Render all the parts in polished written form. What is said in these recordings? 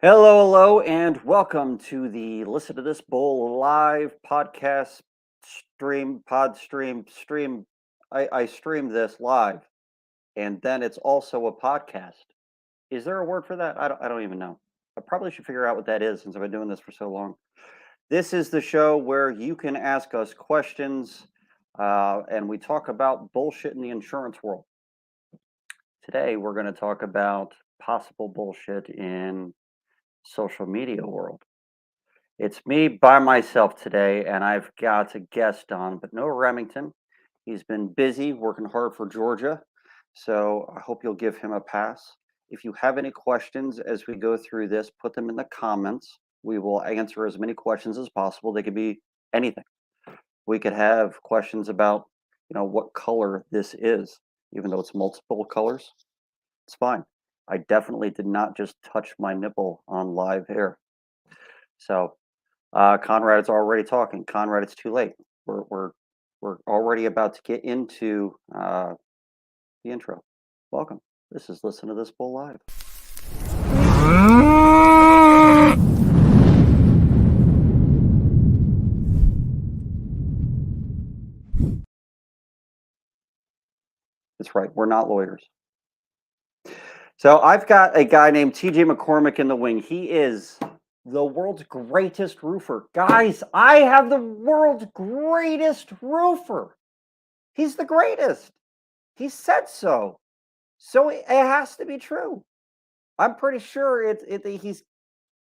Hello, and welcome to the Listen to This Bull live podcast stream. I stream this live, and then it's also a podcast. Is there a word for that? I don't even know. I probably should figure out what that is since I've been doing this for so long. This is the show where you can ask us questions, and we talk about bullshit in the insurance world. Today, we're going to talk about possible bullshit in social media world. It's me by myself today, and I've got a guest on, but no Remington. He's been busy working hard for Georgia, so I hope you'll give him a pass. If you have any questions as we go through this, put them in the comments. We will answer as many questions as possible. They could be anything. We could have questions about, what color this is, even though it's multiple colors. It's fine. I definitely did not just touch my nipple on live air. So Conrad's already talking. Conrad, it's too late. We're already about to get into the intro. Welcome. This is Listen to This Bull Live. That's right. We're not lawyers. So I've got a guy named TJ McCormack in the wing. He is the world's greatest roofer. Guys, I have the world's greatest roofer. He's the greatest. He said so. So it has to be true. I'm pretty sure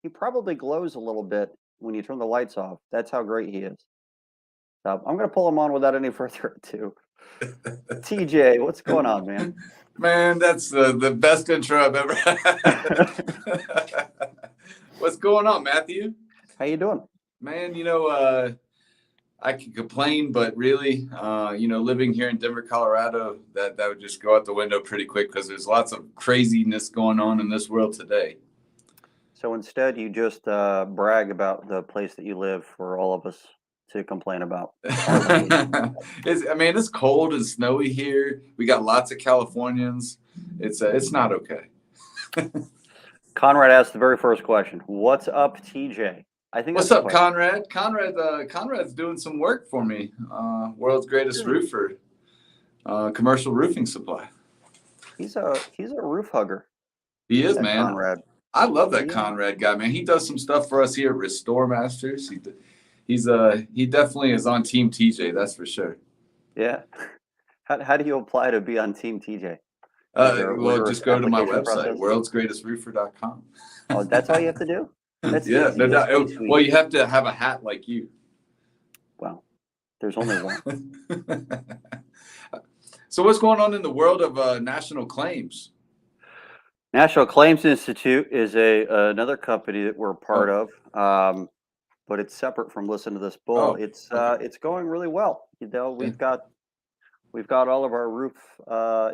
he probably glows a little bit when you turn the lights off. That's how great he is. So I'm going to pull him on without any further ado. TJ, what's going on, man? Man, that's the best intro I've ever had. What's going on, Matthew? How you doing? Man, I can complain, but really, living here in Denver, Colorado, that would just go out the window pretty quick because there's lots of craziness going on in this world today. So instead, you just brag about the place that you live for all of us to complain about. It's cold and snowy here. We got lots of Californians. It's not okay. Conrad asked the very first question. What's up, TJ? I think. What's up, Conrad? Conrad's doing some work for me. World's greatest roofer, commercial roofing supply. He's a roof hugger. He is, man. Conrad. I love that Conrad guy, man. He does some stuff for us here at Restore Masters. He definitely is on Team TJ, that's for sure. Yeah. How do you apply to be on Team TJ? Just go to my website, worldsgreatestroofer.com. Oh, that's all you have to do? That's yeah, no doubt. Well, you have to have a hat like you. Well, there's only one. So what's going on in the world of national claims? National Claims Institute is another company that we're part of. But it's separate from Listen to This Bull. It's going really well. We've got all of our roof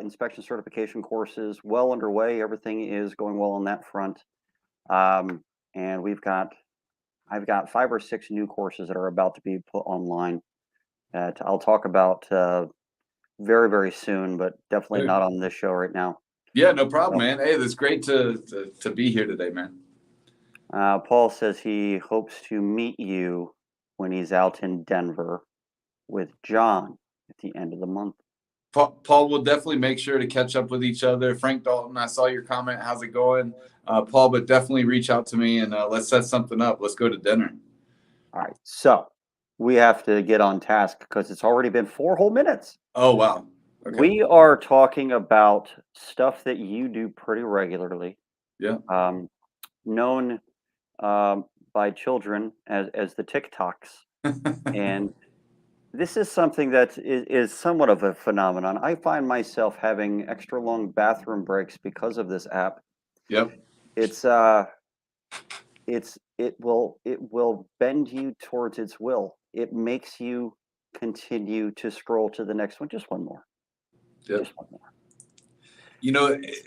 inspection certification courses well underway. Everything is going well on that front, and I've got 5 or 6 new courses that are about to be put online that I'll talk about very, very soon, but definitely not on this show right now. Yeah, no problem, man. Hey, it's great to be here today, man. Paul says he hopes to meet you when he's out in Denver with John at the end of the month. Paul will definitely make sure to catch up with each other. Frank Dalton, I saw your comment. How's it going? Paul, but definitely reach out to me and let's set something up. Let's go to dinner. All right. So we have to get on task because it's already been 4 whole minutes. Oh, wow. Okay. We are talking about stuff that you do pretty regularly. Yeah. Known by children as the TikToks. And this is something that is somewhat of a phenomenon. I find myself having extra long bathroom breaks because of this app. Yep. It will bend you towards its will. It makes you continue to scroll to the next one. Just one more. Yep. Just one more.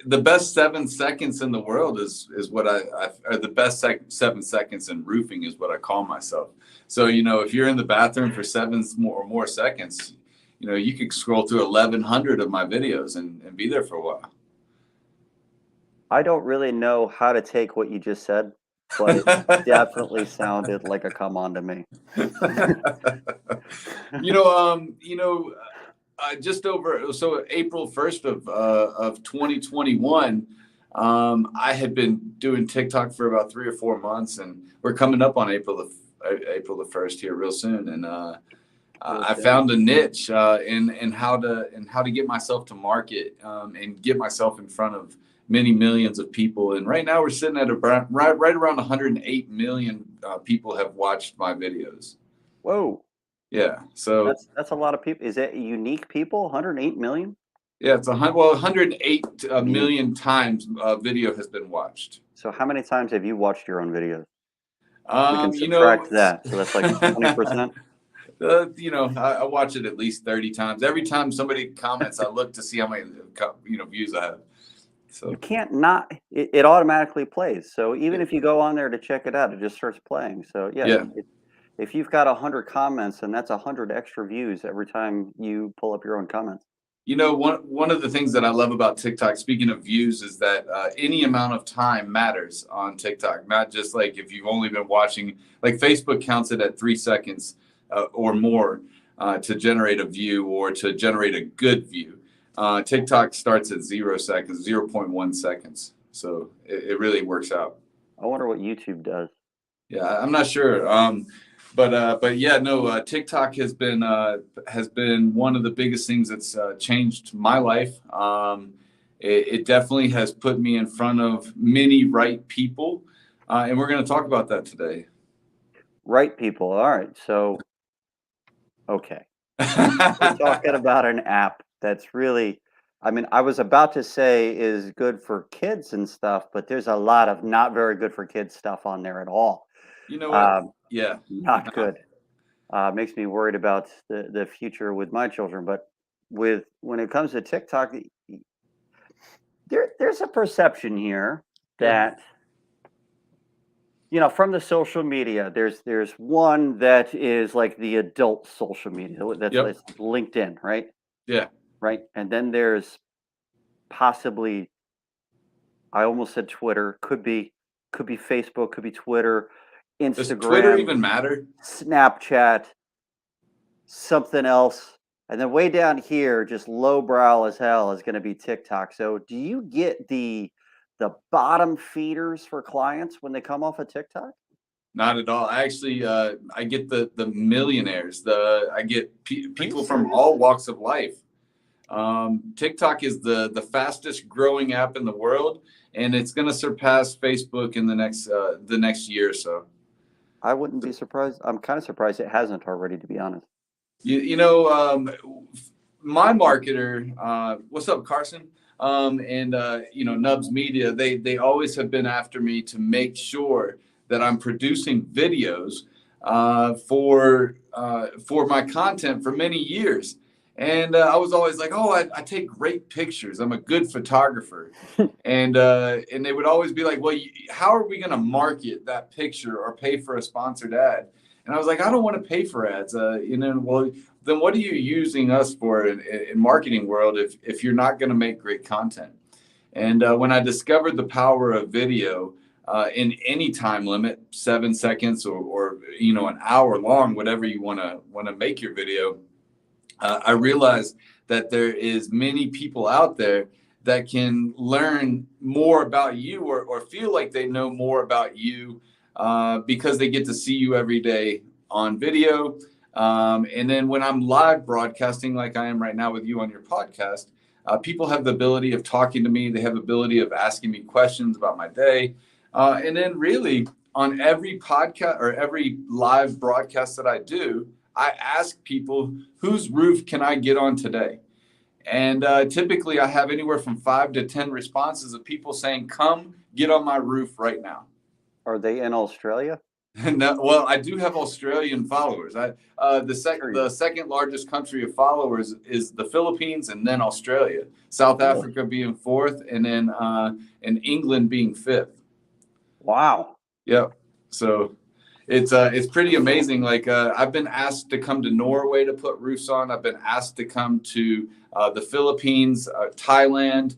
The best 7 seconds in the world is what or the best 7 seconds in roofing is what I call myself. So, if you're in the bathroom for 7 or more seconds, you could scroll through 1,100 of my videos and be there for a while. I don't really know how to take what you just said, but it definitely sounded like a come on to me. Just over so April 1st of 2021, I had been doing TikTok for about 3 or 4 months, and we're coming up on April the 1st here real soon, and Real I soon. found a niche in how to get myself to market, and get myself in front of many millions of people. And right now we're sitting at right around 108 million people have watched my videos. Whoa, Yeah, so that's a lot of people. Is it unique people? 108 million? yeah, it's 108 Unique. million times video has been watched. So how many times have you watched your own videos? We can Um, you know, subtract that. So that's like 20%. I watch it at least 30 times. Every time somebody comments, I look to see how many views I have. You So can't not it automatically plays. So even if you go on there to check it out, it just starts playing. So yeah, yeah. if you've got 100 comments, and that's 100 extra views every time you pull up your own comments. One of the things that I love about TikTok, speaking of views, is that any amount of time matters on TikTok. Not just like if you've only been watching, like Facebook counts it at 3 seconds or more to generate a view or to generate a good view. TikTok starts at 0 seconds, 0.1 seconds. So it really works out. I wonder what YouTube does. Yeah, I'm not sure. But yeah, no. TikTok has been one of the biggest things that's changed my life. It definitely has put me in front of many right people, and we're going to talk about that today. Right, people. All right. So, okay. We're talking about an app that's really, I mean, I was about to say is good for kids and stuff, but there's a lot of not very good for kids stuff on there at all. You know what? Um, Yeah. Not good. Makes me worried about the future with my children. But when it comes to TikTok, there's a perception here Okay. that from the social media, there's one that is like the adult social media. That's Yep. like LinkedIn, right? Yeah. Right, and then there's possibly, I almost said Twitter, could be Facebook, could be Twitter, Does Twitter Instagram, even matter? Snapchat, something else, and then way down here, just lowbrow as hell, is going to be TikTok. So, do you get the bottom feeders for clients when they come off of TikTok? Not at all. Actually, I get the millionaires. I get Are you people from serious? all walks of life. TikTok is the fastest growing app in the world, and it's going to surpass Facebook in the next year or so. I wouldn't be surprised. I'm kind of surprised it hasn't already, to be honest. My marketer, what's up, Carson? And Nubs Media, they always have been after me to make sure that I'm producing videos for my content for many years. And I was always like, oh, I take great pictures. I'm a good photographer. And they would always be like, well, how are we going to market that picture or pay for a sponsored ad? And I was like, I don't want to pay for ads. Well, then what are you using us for in marketing world if you're not going to make great content? And when I discovered the power of video in any time limit, 7 seconds or an hour long, whatever you want to make your video, I realized that there is many people out there that can learn more about you or feel like they know more about you because they get to see you every day on video. And then when I'm live broadcasting, like I am right now with you on your podcast, people have the ability of talking to me. They have the ability of asking me questions about my day. And then really on every podcast or every live broadcast that I do, I ask people, whose roof can I get on today? And typically I have anywhere from 5 to 10 responses of people saying, come get on my roof right now. Are they in Australia? No, well, I do have Australian followers. The second largest country of followers is the Philippines and then Australia. South Really? Africa being fourth, and then England being fifth. Wow. Yep. So it's pretty amazing. Like I've been asked to come to Norway to put roofs on. I've been asked to come to the Philippines, Thailand,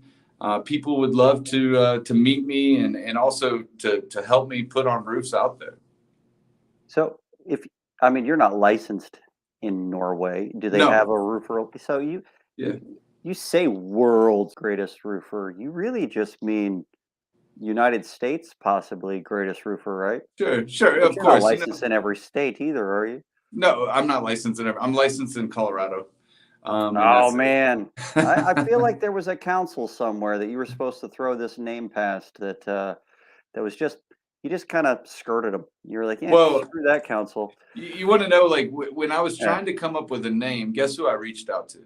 people would love to meet me and also to help me put on roofs out there. So I mean, you're not licensed in Norway. Do they No, have a roofer? So yeah, you say world's greatest roofer. You really just mean United States, possibly greatest roofer, right? sure, But of you're not course. licensed in every state either, are you? No, I'm not licensed in. I'm licensed in Colorado, and Oh that's it. man, I feel like there was a council somewhere that you were supposed to throw this name past that was just you just kind of skirted them. You were like, yeah, Well, screw that council. you want to know, like, when I was Yeah, trying to come up with a name, guess who I reached out to?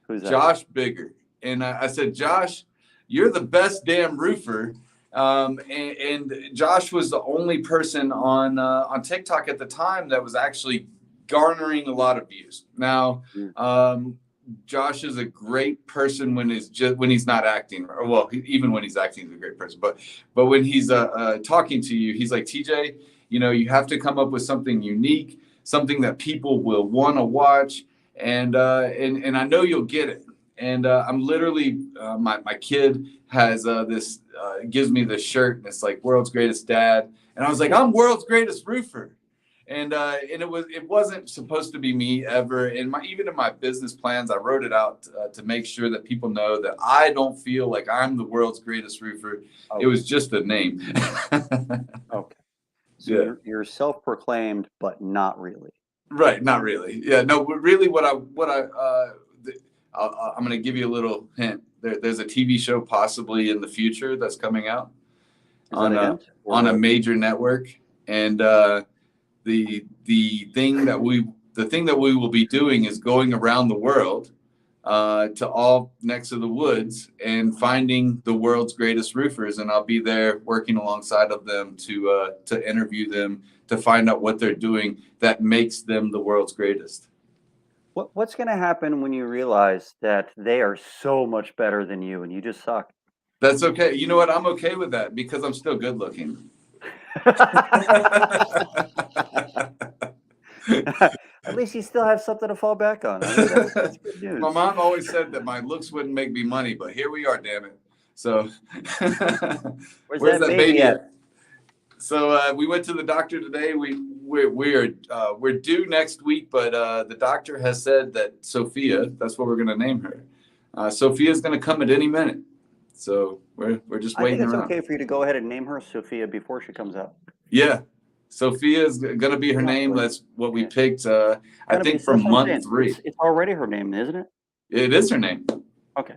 who's that? Josh Bigger. And I said, Josh, you're the best damn roofer. And Josh was the only person on TikTok at the time that was actually garnering a lot of views. Now, Mm. Josh is a great person when he's not acting, or well, even when he's acting, he's a great person. But when he's talking to you, he's like, TJ, you have to come up with something unique, something that people will want to watch, and I know you'll get it. And I'm literally my kid has this gives me this shirt, and it's like world's greatest dad, and I was like, I'm world's greatest roofer. And it wasn't supposed to be me ever. And even in my business plans, I wrote it out to make sure that people know that I don't feel like I'm the world's greatest roofer. It Okay, was just a name. okay. So Yeah. you're self-proclaimed, but not really. Right. Not really. Yeah. No. Really, I'm going to give you a little hint. There's a TV show possibly in the future that's coming out Is that on a a hint or on a what? major network, and the thing that we will be doing is going around the world to all necks of the woods and finding the world's greatest roofers, and I'll be there working alongside of them to interview them to find out what they're doing that makes them the world's greatest. What's going to happen when you realize that they are so much better than you and you just suck? That's okay. You know what? I'm okay with that because I'm still good looking. At least you still have something to fall back on. I mean, that's good My news. mom always said that my looks wouldn't make me money, but here we are, damn it. So where's that baby at? So we went to the doctor today. We're due next week, but the doctor has said that Sophia, that's what we're going to name her. Sophia's going to come at any minute. So we're just I think waiting it's around. okay for you to go ahead and name her Sophia before she comes out. Yeah. Sophia is going to be her name. That's what we picked. I think from month 3. It's already her name, isn't it? It is her name. Okay.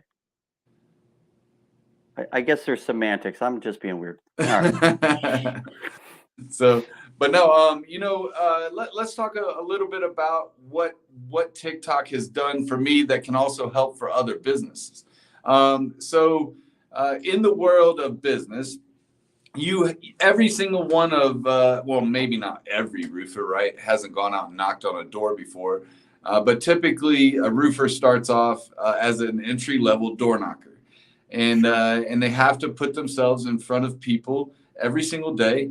I guess there's semantics. I'm just being weird. All right. So, but no, let's talk a little bit about what TikTok has done for me that can also help for other businesses. In the world of business, every single one of well, maybe not every roofer, right, hasn't gone out and knocked on a door before, but typically a roofer starts off as an entry-level door knocker, and they have to put themselves in front of people every single day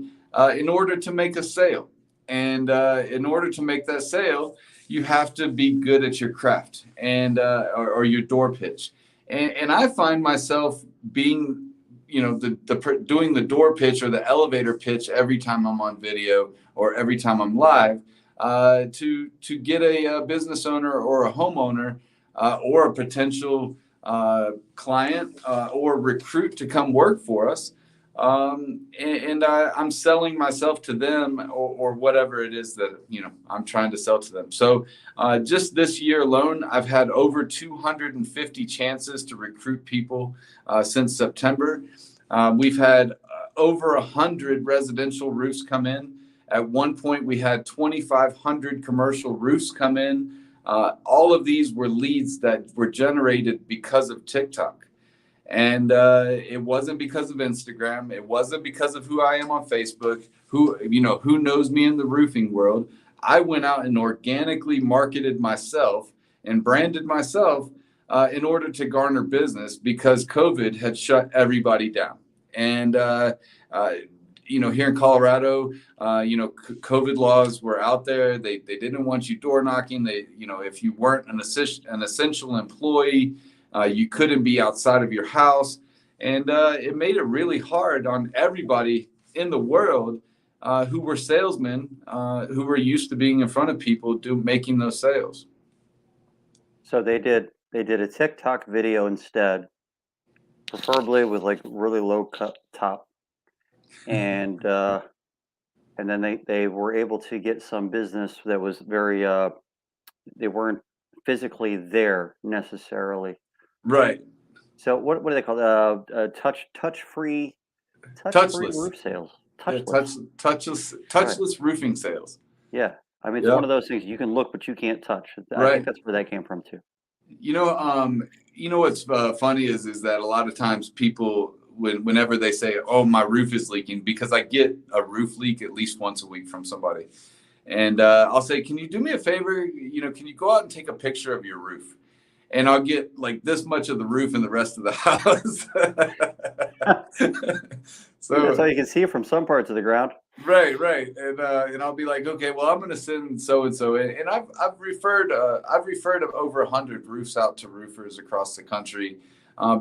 in order to make a sale. And in order to make that sale, you have to be good at your craft and or your door pitch. And I find myself being, doing the door pitch or the elevator pitch every time I'm on video or every time I'm live to get a business owner or a homeowner or a potential client or recruit to come work for us. I'm selling myself to them or whatever it is that I'm trying to sell to them. So just this year alone, I've had over 250 chances to recruit people since September. We've had over 100 residential roofs come in. At one point, we had 2,500 commercial roofs come in. All of these were leads that were generated because of TikTok. And it wasn't because of Instagram. It wasn't because of who I am on Facebook, who knows me in the roofing world. I went out and organically marketed myself and branded myself in order to garner business because COVID had shut everybody down. And, here in Colorado, COVID laws were out there. They didn't want you door knocking. If you weren't an essential employee, You couldn't be outside of your house. And it made it really hard on everybody in the world who were salesmen, who were used to being in front of people, making those sales. So they did a TikTok video instead, preferably with like really low cut top, and then they were able to get some business that was very they weren't physically there necessarily. Right. So what do they call it? Touch free Touchless. roof sales. Yeah, Touchless. touchless Right. roofing sales. Yeah. I mean, it's one Yep. of those things you can look, but you can't touch. I think Right. that's where that came from too. You know what's funny is that a lot of times people, whenever they say, "Oh, my roof is leaking," because I get a roof leak at least once a week from somebody, and I'll say, "Can you do me a favor? Can you go out and take a picture of your roof?" And I'll get like this much of the roof and the rest of the house. That's how So you can see it from some parts of the ground. right, and I'll be like, okay, well, I'm going to send so and so, and I've referred over 100 roofs out to roofers across the country,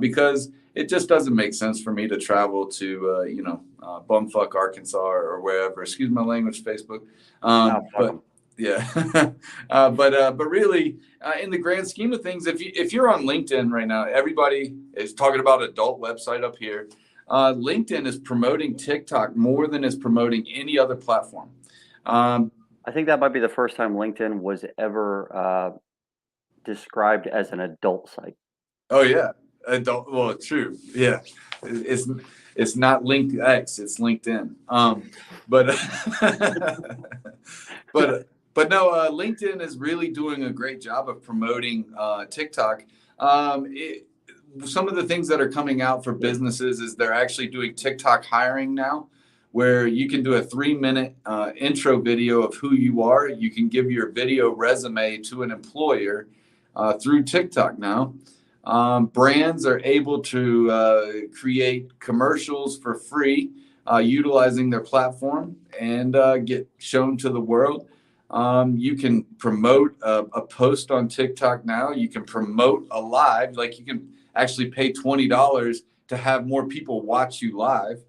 because it just doesn't make sense for me to travel to bumfuck Arkansas or wherever. Excuse my language, Facebook. Oh, fuck But 'em. yeah, but really, in the grand scheme of things, if you're on LinkedIn right now, everybody is talking about adult website up here. LinkedIn is promoting TikTok more than it's promoting any other platform. I think that might be the first time LinkedIn was ever described as an adult site. Oh yeah, adult. Well, true. Yeah, it's it's not LinkedX, it's LinkedIn. But but no, LinkedIn is really doing a great job of promoting TikTok. Some of the things that are coming out for businesses is they're actually doing TikTok hiring now, where you can do a 3-minute intro video of who you are. You can give your video resume to an employer through TikTok now. Brands are able to create commercials for free utilizing their platform and get shown to the world. You can promote a post on TikTok now. You can promote a live, like you can actually pay $20 to have more people watch you live.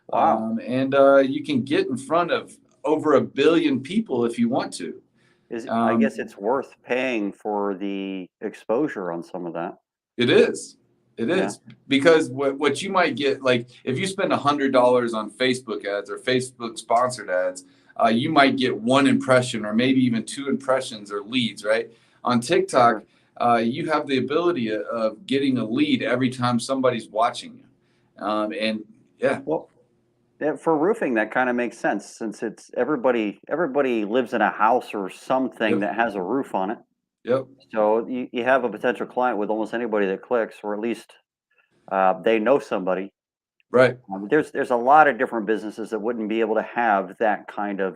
Wow. And you can get in front of over 1 billion people if you want to. I guess it's worth paying for the exposure on some of that. It is. It Yeah. is because what you might get, like if you spend $100 on Facebook ads or Facebook sponsored ads, you might get 1 impression or maybe even 2 impressions or leads, right? On TikTok, you have the ability of getting a lead every time somebody's watching you. And yeah. Well, yeah, for roofing, that kind of makes sense since it's everybody lives in a house or something Yep. that has a roof on it. Yep. So you have a potential client with almost anybody that clicks, or at least they know somebody. Right. There's a lot of different businesses that wouldn't be able to have that kind of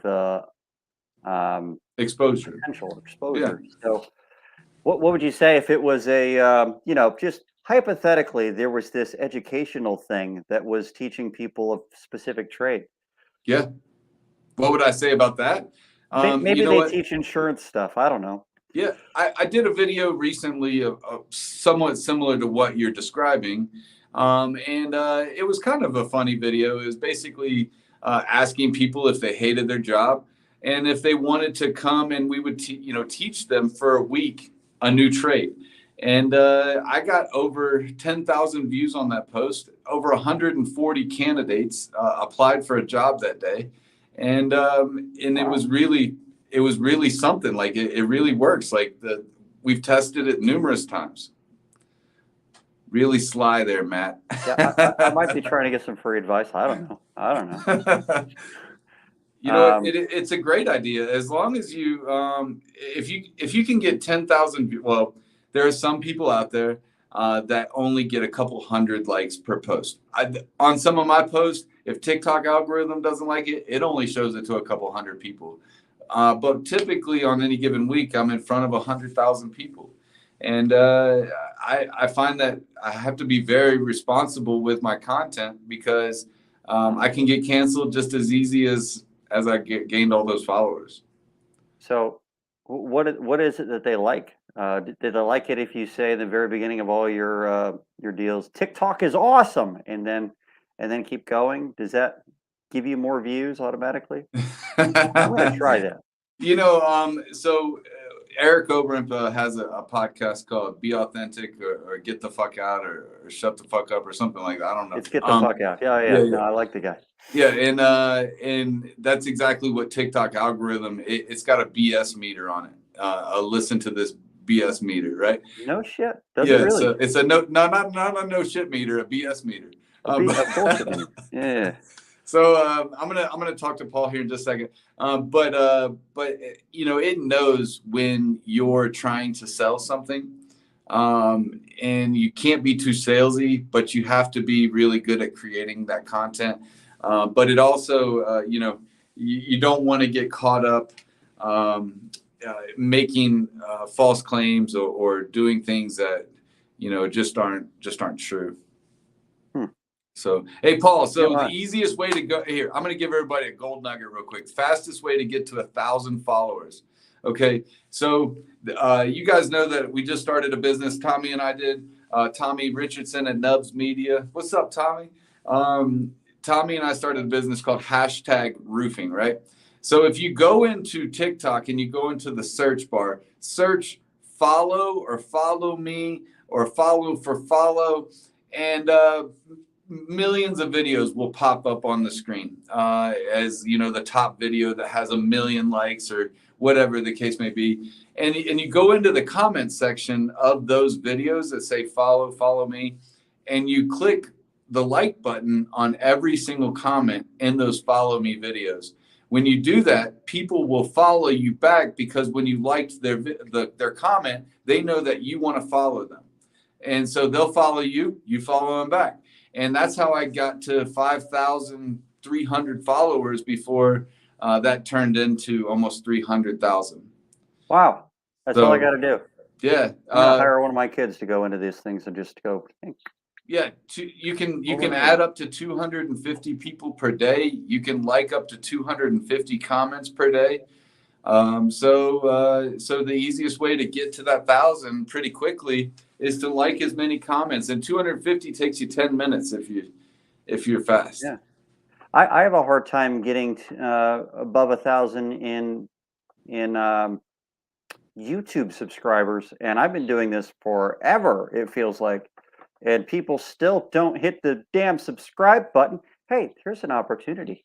Exposure. potential Yeah. exposure. So, what would you say if it was a just hypothetically there was this educational thing that was teaching people a specific trade? Yeah. What would I say about that? Maybe You know they what? teach insurance stuff. I don't know. Yeah, I did a video recently of somewhat similar to what you're describing. And it was kind of a funny video. It was basically asking people if they hated their job and if they wanted to come and we would teach them for a week a new trade. And I got over 10,000 views on that post. Over 140 candidates applied for a job that day. And it was really something. Like it really works. Like we've tested it numerous times. Really sly there, Matt. Yeah, I might be trying to get some free advice. I don't know. I don't know. It's a great idea as long as you if you can get 10,000. Well, there are some people out there that only get a couple hundred likes per post. On some of my posts, if TikTok algorithm doesn't like it, it only shows it to a couple hundred people. But typically on any given week, I'm in front of 100,000 people. And I find that I have to be very responsible with my content because I can get canceled just as easy as I gained all those followers. So, what is it that they like? Did they like it if you say in the very beginning of all your deals, TikTok is awesome, and then keep going? Does that give you more views automatically? I'm gonna try that. So Eric Obramp has a podcast called "Be Authentic" or "Get the Fuck Out" or "Shut the Fuck Up" or something like that. I don't know. It's get the fuck out. Yeah, Yeah, yeah. yeah. No, I like the guy. Yeah, and that's exactly what TikTok algorithm. It's got a BS meter on it. Listen to this BS meter, right? No shit. Does it really? So it's a not a no shit meter, a BS meter. A bullshit meter. Yeah. So I'm gonna talk to Paul here in just a second. But it knows when you're trying to sell something, and you can't be too salesy, but you have to be really good at creating that content. But it also, you don't want to get caught up making false claims or doing things that just aren't true. So, hey, Paul, the easiest way to go here, I'm going to give everybody a gold nugget real quick. Fastest way to get to 1,000 followers. Okay. So, you guys know that we just started a business. Tommy and I did. Tommy Richardson at Nubs Media. What's up, Tommy? Tommy and I started a business called #roofing, right? So, if you go into TikTok and you go into the search bar, search follow or follow me or follow for follow, and millions of videos will pop up on the screen as the top video that has 1 million likes or whatever the case may be, and you go into the comment section of those videos that say follow me, and you click the like button on every single comment in those follow me videos. When you do that, people will follow you back because when you liked their comment, they know that you want to follow them, and so they'll follow you, you follow them back. And that's how I got to 5,300 followers before that turned into almost 300,000. Wow. That's all I got to do. Yeah. I'm going to hire one of my kids to go into these things and just go. Yeah. You can add up to 250 people per day. You can like up to 250 comments per day. So the easiest way to get to that 1,000 pretty quickly is to like as many comments, and 250 takes you 10 minutes if you're fast. Yeah, I have a hard time getting above 1,000 in YouTube subscribers, and I've been doing this forever. It feels like, and people still don't hit the damn subscribe button. Hey, here's an opportunity.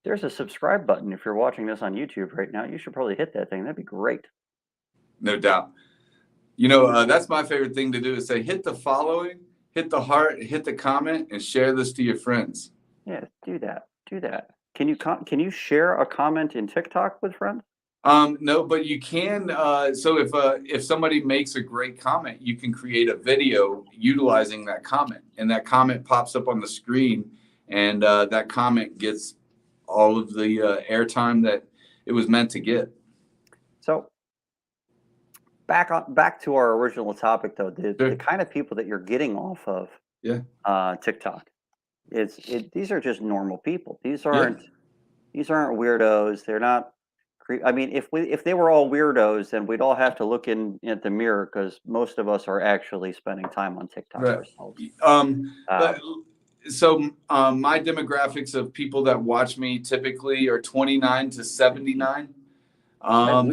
There's a subscribe button. If you're watching this on YouTube right now, you should probably hit that thing. That'd be great. No doubt. That's my favorite thing to do is say, hit the following, hit the heart, hit the comment, and share this to your friends. Yeah, do that. Do that. Can you share a comment in TikTok with friends? No, but you can. So if somebody makes a great comment, you can create a video utilizing that comment, and that comment pops up on the screen, and that comment gets all of the airtime that it was meant to get. So back to our original topic, though, the kind of people that you're getting off of TikTok, these are just normal people. These aren't weirdos. They're not. I mean, if they were all weirdos, then we'd all have to look in at the mirror, because most of us are actually spending time on TikTok ourselves. So my demographics of people that watch me typically are 29 to 79. I'll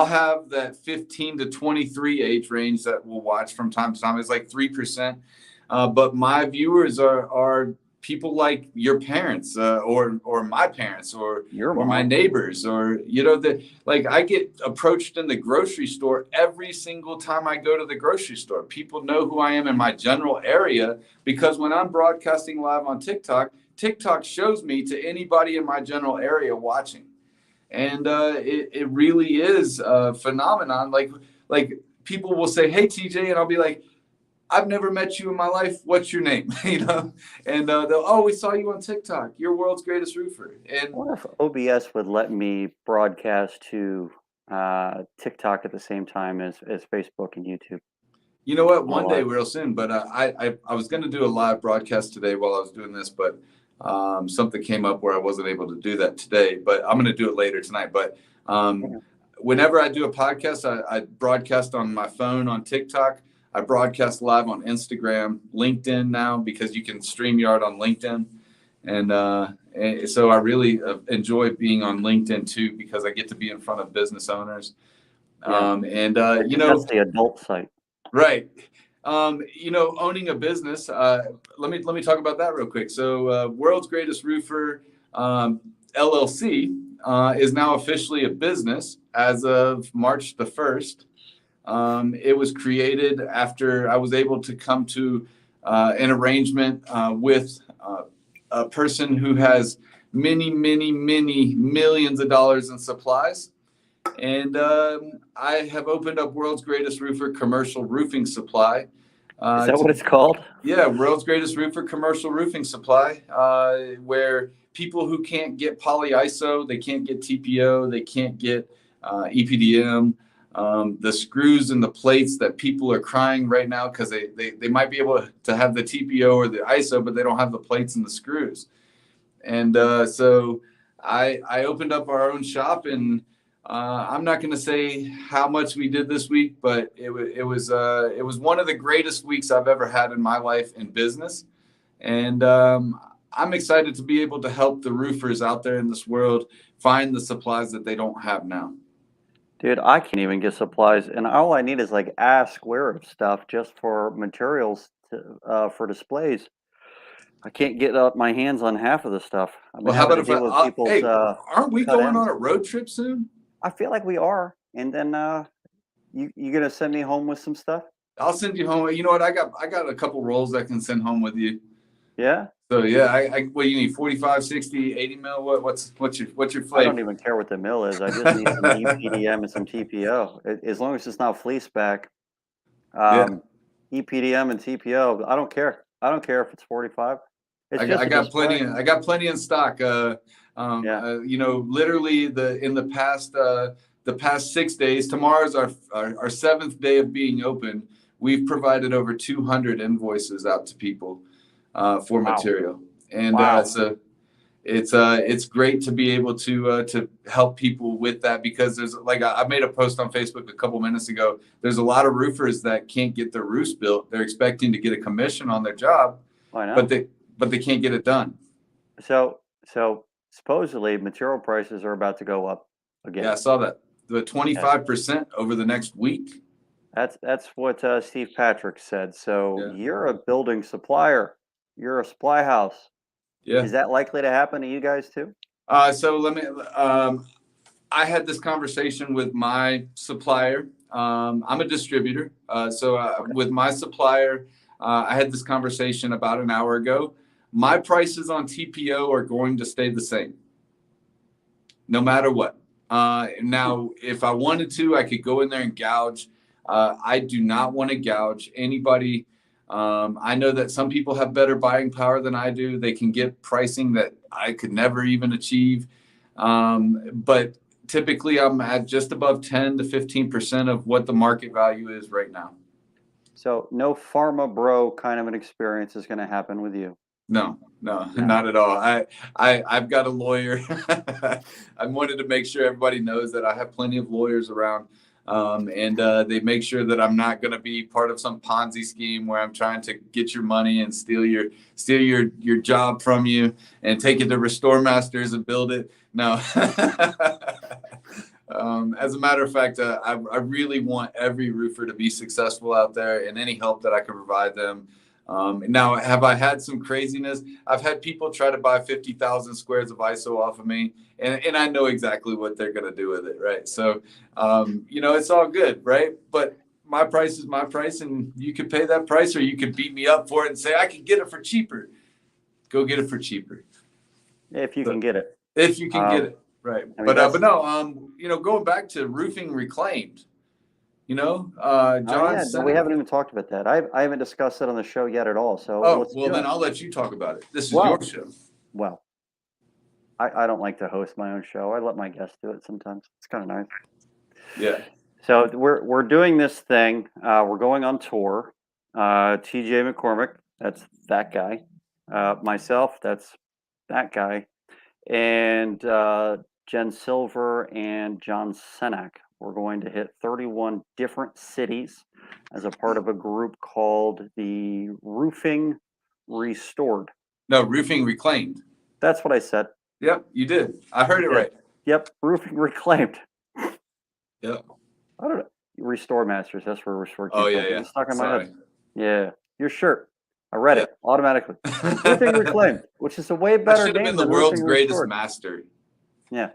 have that 15 to 23 age range that will watch from time to time. It's like 3%. But my viewers are people like your parents, or my parents, or my neighbors, or I get approached in the grocery store every single time I go to the grocery store. People know who I am in my general area, because when I'm broadcasting live on TikTok shows me to anybody in my general area watching, and it really is a phenomenon. Like people will say, "Hey TJ," and I'll be like, "I've never met you in my life. What's your name?" And they'll, "We saw you on TikTok. You're world's greatest roofer." And what if OBS would let me broadcast to TikTok at the same time as Facebook and YouTube? You know what? One day, real soon. But I was going to do a live broadcast today while I was doing this, but Something came up where I wasn't able to do that today, but I'm going to do it later tonight. But whenever I do a podcast, I broadcast on my phone on TikTok. I broadcast live on Instagram, LinkedIn now, because you can StreamYard on LinkedIn. And so I really enjoy being on LinkedIn too, because I get to be in front of business owners. Yeah. You know, That's the adult site. right. You know, owning a business. Let me talk about that real quick. So, World's Greatest Roofer LLC is now officially a business as of March the 1st. It was created after I was able to come to an arrangement with a person who has many millions of dollars in supplies. And I have opened up World's Greatest Roofer Commercial Roofing Supply. Is that what it's called? Yeah, World's Greatest Roofer Commercial Roofing Supply, where people who can't get polyiso, they can't get TPO, they can't get EPDM, the screws and the plates that people are crying right now because they might be able to have the TPO or the ISO, but they don't have the plates and the screws. And so I opened up our own shop, and I'm not going to say how much we did this week, but it was one of the greatest weeks I've ever had in my life in business. And I'm excited to be able to help the roofers out there in this world find the supplies that they don't have now. Dude, I can't even get supplies, and all I need is like a square of stuff just for materials for displays. I can't get my hands on half of the stuff. I've been Well, how having about to if deal with people's hey, aren't we cut going ends. on a road trip soon? I feel like we are, and then you gonna send me home with some stuff? I'll send you home. You know what? I got a couple rolls I can send home with you. Yeah. So yeah, what do you need? 45, 60, 80 mil? What's your I flavor? don't even care what the mill is. I just need some EPDM and some TPO. As long as it's not fleece back. Yeah. EPDM and TPO. I don't care. I don't care if it's 45. It's just I a got display. plenty. I got plenty in stock. Yeah. You know, literally the past 6 days. Tomorrow's our seventh day of being open. We've provided over 200 invoices out to people for Wow. material, and Wow. so it's great to be able to help people with that, because there's like I made a post on Facebook a couple minutes ago. There's a lot of roofers that can't get their roofs built. They're expecting to get a commission on their job, I know. but they can't get it done. So supposedly material prices are about to go up again. Yeah, I saw that. The 25% over the next week. That's what Steve Patrick said. So Yeah. you're a building supplier. You're a supply house. Yeah. Is that likely to happen to you guys too? So let me. I had this conversation with my supplier. I'm a distributor. With my supplier, I had this conversation about an hour ago. My prices on TPO are going to stay the same, no matter what. Now, if I wanted to, I could go in there and gouge. I do not want to gouge anybody. I know that some people have better buying power than I do. They can get pricing that I could never even achieve. But typically I'm at just above 10 to 15% of what the market value is right now. So no pharma bro kind of an experience is going to happen with you. No, not at all. I've got a lawyer. I wanted to make sure everybody knows that I have plenty of lawyers around. And they make sure that I'm not going to be part of some Ponzi scheme where I'm trying to get your money and steal your job from you and take it to Restore Masters and build it. No. As a matter of fact, I really want every roofer to be successful out there, and any help that I can provide them. Now, have I had some craziness? I've had people try to buy 50,000 squares of ISO off of me, and I know exactly what they're going to do with it, right? So, you know, it's all good, right? But my price is my price, and you could pay that price, or you could beat me up for it and say, I can get it for cheaper. Go get it for cheaper. If you can get it. If you can get it, right. I mean, but no, you know, going back to roofing reclaimed, you know, John. Yeah, we haven't even talked about that. I haven't discussed it on the show yet at all. So then I'll let you talk about it. This is your show. Well, I don't like to host my own show. I let my guests do it sometimes. It's kind of nice. Yeah. So we're doing this thing. We're going on tour. TJ McCormack, that's that guy. Myself, that's that guy, and Jen Silver and John Senak. We're going to hit 31 different cities as a part of a group called the Roofing Restored. No, Roofing Reclaimed. That's what I said. Yep, you did. I heard it right. Yep, Roofing Reclaimed. Yep. I don't know. Restore Masters. That's where Restore came Oh, from. yeah, yeah. It's stuck in my Sorry. head. Yeah, your shirt. I read Yeah. it automatically. Roofing Reclaimed, which is a way I better should have name been the than world's Roofing greatest Restored. master. Yeah,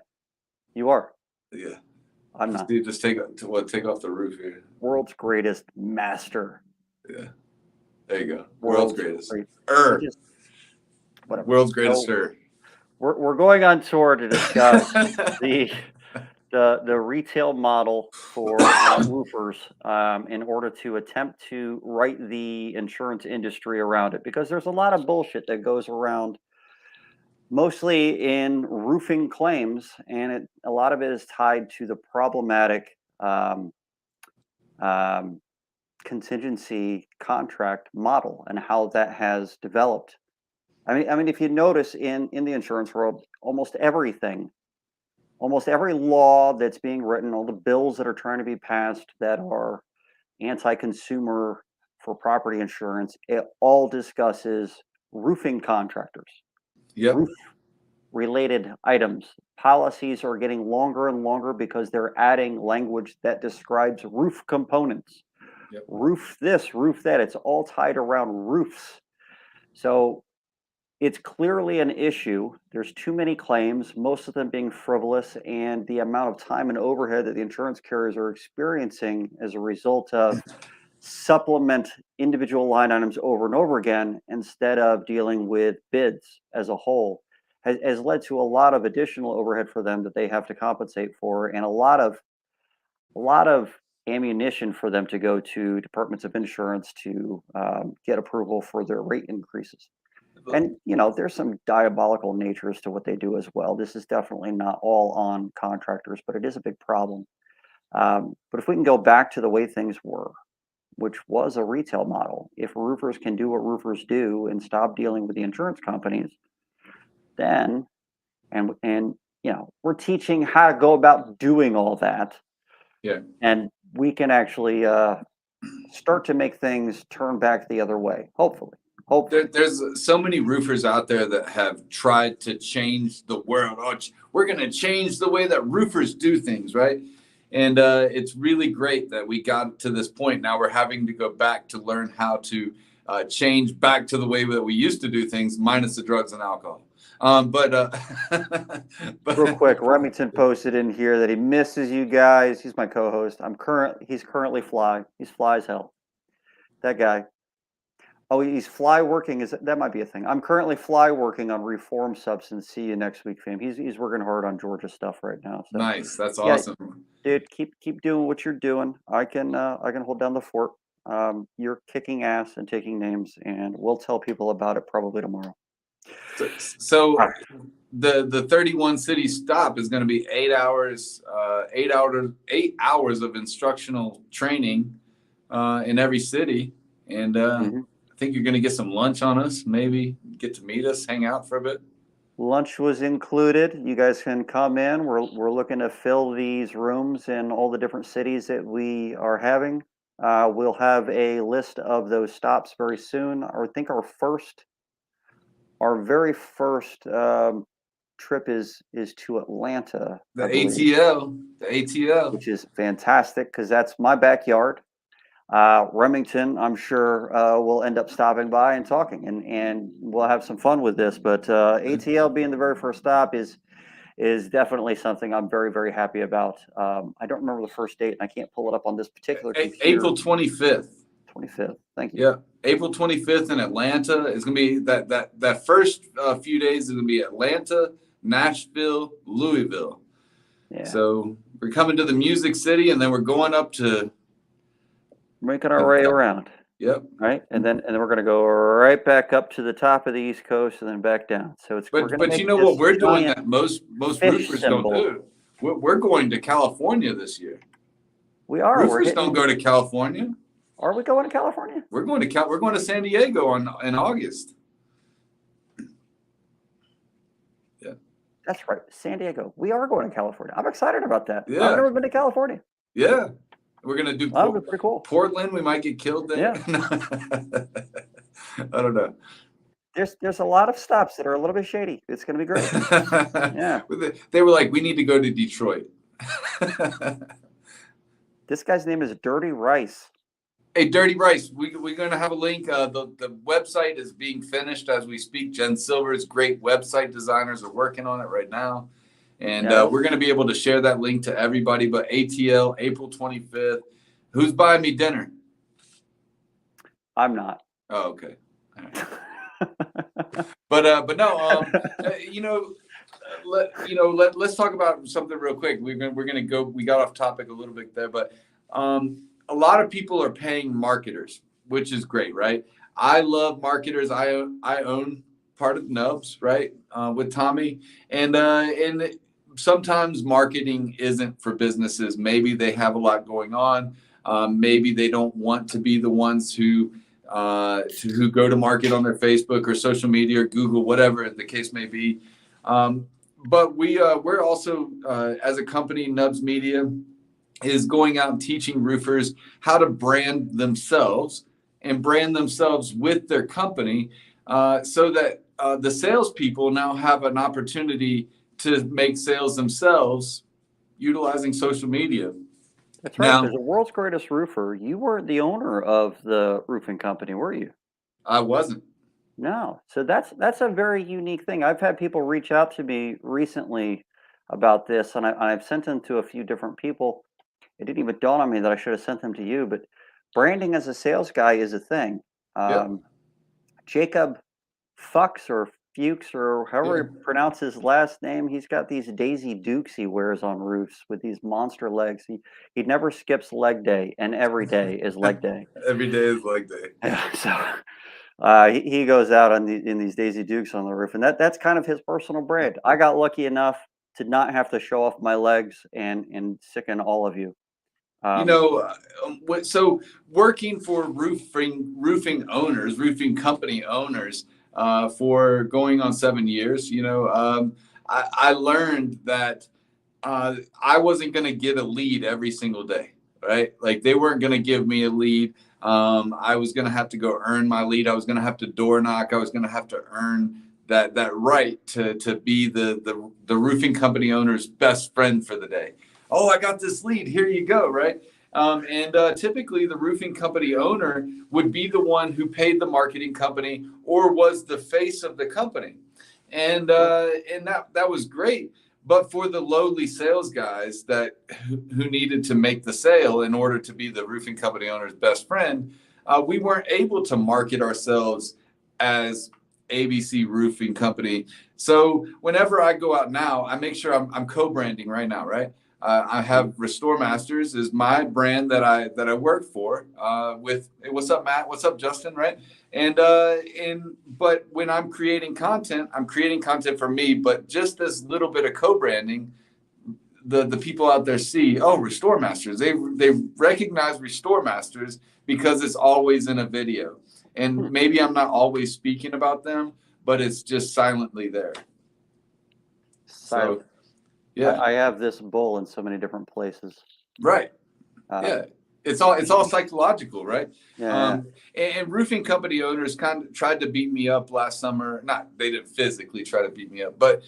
you are. Yeah. I'm not. Just take off the roof here. World's greatest master. Yeah. There you go. World's greatest. Whatever. World's greatest. So, we're going on tour to discuss the retail model for roofers in order to attempt to right the insurance industry around it, because there's a lot of bullshit that goes around, mostly in roofing claims, and a lot of it is tied to the problematic contingency contract model and how that has developed. I mean, if you notice in the insurance world, almost every law that's being written, all the bills that are trying to be passed that are anti-consumer for property insurance, it all discusses roofing contractors. Yep. Roof-related items. Policies are getting longer and longer because they're adding language that describes roof components. Yep. Roof this, roof that. It's all tied around roofs. So it's clearly an issue. There's too many claims, most of them being frivolous, and the amount of time and overhead that the insurance carriers are experiencing as a result of supplement individual line items over and over again instead of dealing with bids as a whole has led to a lot of additional overhead for them that they have to compensate for, and a lot of ammunition for them to go to departments of insurance to get approval for their rate increases. And there's some diabolical natures to what they do as well. This is definitely not all on contractors, but it is a big problem. But if we can go back to the way things were, which was a retail model, if roofers can do what roofers do and stop dealing with the insurance companies, then we're teaching how to go about doing all that. Yeah. And we can actually start to make things turn back the other way, hopefully. There's so many roofers out there that have tried to change the world. Oh, we're going to change the way that roofers do things, right? And it's really great that we got to this point. Now we're having to go back to learn how to change back to the way that we used to do things, minus the drugs and alcohol. But real quick, Remington posted in here that he misses you guys. He's my co-host. He's currently fly. He's fly as hell. That guy. Oh, he's fly working. That might be a thing. I'm currently fly working on Reform Substance. See you next week, fam. He's working hard on Georgia stuff right now. So. Nice. That's awesome. Dude, keep doing what you're doing. I can hold down the fort. You're kicking ass and taking names, and we'll tell people about it probably tomorrow. So the 31 city stop is going to be 8 hours, 8 hours of instructional training in every city, and I think you're going to get some lunch on us. Maybe get to meet us, hang out for a bit. Lunch was included. You guys can come in. We're looking to fill these rooms in all the different cities that we are having. We'll have a list of those stops very soon. I think our very first trip is to Atlanta. The ATL, which is fantastic because that's my backyard. Remington, I'm sure, will end up stopping by and talking, and we'll have some fun with this. But ATL being the very first stop is definitely something I'm very, very happy about. I don't remember the first date, and I can't pull it up on this particular computer. April 25th. 25th. Thank you. Yeah, April 25th in Atlanta. It's gonna be that first few days is gonna be Atlanta, Nashville, Louisville. Yeah. So we're coming to the Music City, and then we're going up to. Making our way around. Yep. Right, and then we're going to go right back up to the top of the East Coast and then back down. So it's. But you know what we're doing that most roofers don't do. We're going to California this year. We are. Roofers don't go to California. Are we going to California? We're going to San Diego in August. That's right, San Diego. We are going to California. I'm excited about that. I've Yeah, never been to California. yeah. We're gonna do That'll be pretty cool. Portland. We might get killed there. Yeah. I don't know. There's a lot of stops that are a little bit shady. It's gonna be great. Yeah. They were like, we need to go to Detroit. This guy's name is Dirty Rice. Hey, Dirty Rice, we're going to have a link. The website is being finished as we speak. Jen Silver's great website designers are working on it right now. And Yeah. we're going to be able to share that link to everybody. But ATL, April 25th. Who's buying me dinner? I'm not. Oh, okay. All right. But no, let's talk about something real quick. We're gonna go. We got off topic a little bit there, but a lot of people are paying marketers, which is great, right? I love marketers. I own part of Nubs, right, with Tommy, and sometimes marketing isn't for businesses. Maybe they have a lot going on. Maybe they don't want to be the ones who go to market on their Facebook or social media or Google, whatever the case may be. But we're also, as a company, Nubs Media is going out and teaching roofers how to brand themselves and brand themselves with their company, so that the salespeople now have an opportunity to make sales themselves utilizing social media. That's right. Now, There's a world's greatest roofer. You weren't the owner of the roofing company, were you? I wasn't. No. So that's a very unique thing. I've had people reach out to me recently about this, and I've sent them to a few different people. It didn't even dawn on me that I should have sent them to you, but branding as a sales guy is a thing. Yep. Jacob Fuchs or Fuchs or however Yeah. you pronounce his last name, he's got these Daisy Dukes he wears on roofs with these monster legs. He never skips leg day, and every day is leg day. Every day is like that. Yeah, he goes out on in these Daisy Dukes on the roof, and that's kind of his personal brand. I got lucky enough to not have to show off my legs and sicken all of you. So working for roofing owners, roofing company owners, for going on 7 years, I learned that I wasn't going to get a lead every single day, right? Like they weren't going to give me a lead. I was going to have to go earn my lead. I was going to have to door knock. I was going to have to earn that right to be the roofing company owner's best friend for the day. Oh, I got this lead. Here you go, right? Typically, the roofing company owner would be the one who paid the marketing company or was the face of the company, and that was great. But for the lowly sales guys who needed to make the sale in order to be the roofing company owner's best friend, we weren't able to market ourselves as ABC Roofing Company. So whenever I go out now, I make sure I'm co-branding right now, right? I have Restore Masters is my brand that I work for. With what's up, Matt? What's up, Justin? Right? But when I'm creating content for me. But just this little bit of co-branding, the people out there see, oh, Restore Masters. They recognize Restore Masters because it's always in a video, and maybe I'm not always speaking about them, but it's just silently there. Silent. So. Yeah, I have this bull in so many different places. Right. Yeah, it's all psychological, right? Yeah. And roofing company owners kind of tried to beat me up last summer. They didn't physically try to beat me up, but